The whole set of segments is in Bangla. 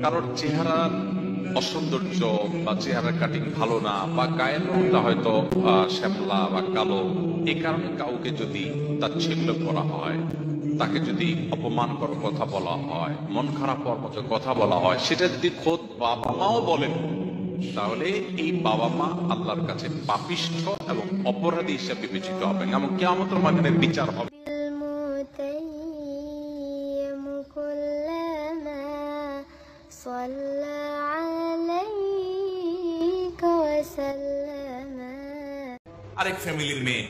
কারোর চেহারার অসৌন্দর্য বা চেহারার কাটিং ভালো না বা গায়ের রংটা হয়তো শ্যামলা বা কালো, এই কারণে কাউকে যদি তাচ্ছিল্য করা হয়, তাকে যদি অপমান করার কথা বলা হয়, মন খারাপ হওয়ার মতো কথা বলা হয়, সেটা যদি খোদ বাবা মাও বলেন, তাহলে এই বাবা মা আল্লাহর কাছে পাপিষ্ঠ এবং অপরাধী হিসেবে বিবেচিত হবেন এবং কিয়ামতের ময়দানে বিচার হবে। আরেক ফ্যামিলির মেয়ে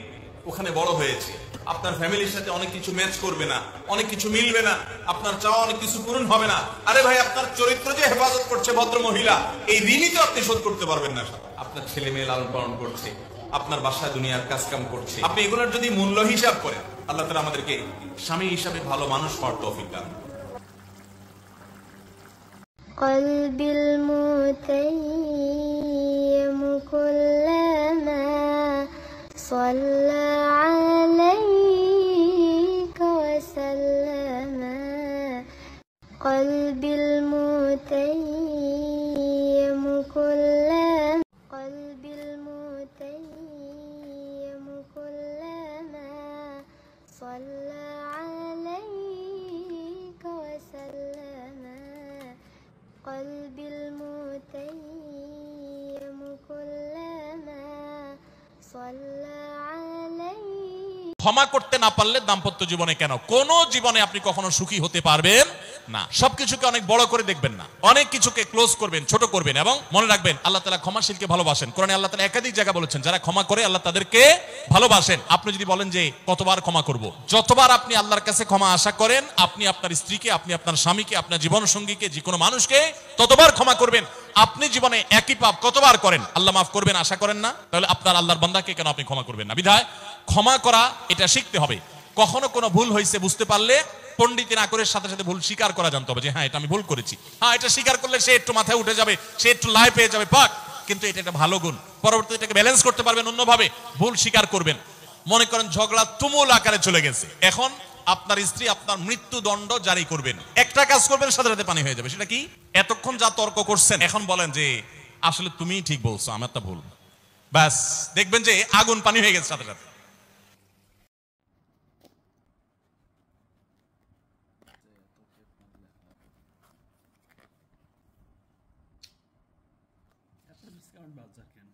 ওখানে বড় হয়েছে, আপনার ফ্যামিলির সাথে অনেক কিছু ম্যাচ করবে না, অনেক কিছু মিলবে না, আপনার চাওয়া অনেক কিছু পূরণ হবে না। আরে ভাই, আপনার চরিত্র যে হেফাজত করছে ভদ্র মহিলা, এই ঋণই তো আপনি শোধ করতে পারবেন না। আপনার ছেলে মেয়ে লালন পালন করছে, আপনার বাসায় দুনিয়ার কাজ কাম করছে, আপনি এগুলোর যদি মূল্য হিসাব করেন, আল্লাহ তাআলা আমাদেরকে স্বামী হিসাবে ভালো মানুষ হওয়ার তৌফিক দান। কলবিল মুতাইয়্যিম কুল্লামা সাল্লা আলাইকা ওয়া সাল্লামা কলবিল মুতাইয়্যিম কুল্লামা কলবিল মুতাইয়্যিম কুল্লামা সাল্লা আলাইকা ওয়া সাল্লামা কলবিল মুতাইয়্যিম কুল্লামা সাল্লা আলাইকা। ক্ষমা করতে না পারলে দাম্পত্য জীবনে কেন, কোন জীবনে আপনি কখনো সুখী হতে পারবেন না। সবকিছুকে অনেক বড় করে দেখবেন না, অনেক কিছুকে ক্লোজ করবেন, ছোট করবেন, এবং মনে রাখবেন আল্লাহ তাআলা ক্ষমাশীলকে ভালোবাসেন। কোরআনে আল্লাহ তাআলা একাধিক জায়গা বলেছেন যারা ক্ষমা করে আল্লাহ তাদেরকে ভালোবাসেন। আপনি যদি বলেন যে কতবার ক্ষমা করব, যতবার আপনি আল্লাহর কাছে ক্ষমা আশা করেন, আপনি আপনার স্ত্রীকে, আপনি আপনার স্বামীকে, আপনার জীবন সঙ্গীকে, যে কোনো মানুষকে ততবার ক্ষমা করবেন। আপনি জীবনে একই পাপ কতবার করেন আল্লাহ মাফ করবেন আশা করেন না, তাহলে আপনার আল্লাহর বান্দাকে কেন আপনি ক্ষমা করবেন না? বিধায় ক্ষমা করা এটা শিখতে হবে। কখনো কোনো ভুল হয়েছে বুঝতে পারলে পণ্ডিতি না করে সাথে সাথে ভুল স্বীকার করা জানতে হবে, যে হ্যাঁ এটা আমি ভুল করেছি। হ্যাঁ, এটা স্বীকার করলে সে একটু মাথায় উঠে যাবে, সে একটু লাই পেয়ে যাবে, পাক। কিন্তু এটা একটা ভালো গুণ, পরবর্তীতে এটাকে ব্যালেন্স করতে পারবেন অন্যভাবে। ভুল স্বীকার করবেন। মনে করেন ঝগড়া তুমুল আকারে চলে গেছে, এখন আপনার স্ত্রী আপনার মৃত্যুদণ্ড জারি করবেন, একটা কাজ করবেন সাথে সাথে পানি হয়ে যাবে। সেটা কি? এতক্ষণ যা তর্ক করছেন এখন বলেন যে আসলে তুমিই ঠিক বলছো, আমারটা ভুল। ব্যাস, দেখবেন যে আগুন পানি হয়ে গেছে সাথে সাথে। ডিসকাউন্ট বাজার কেন?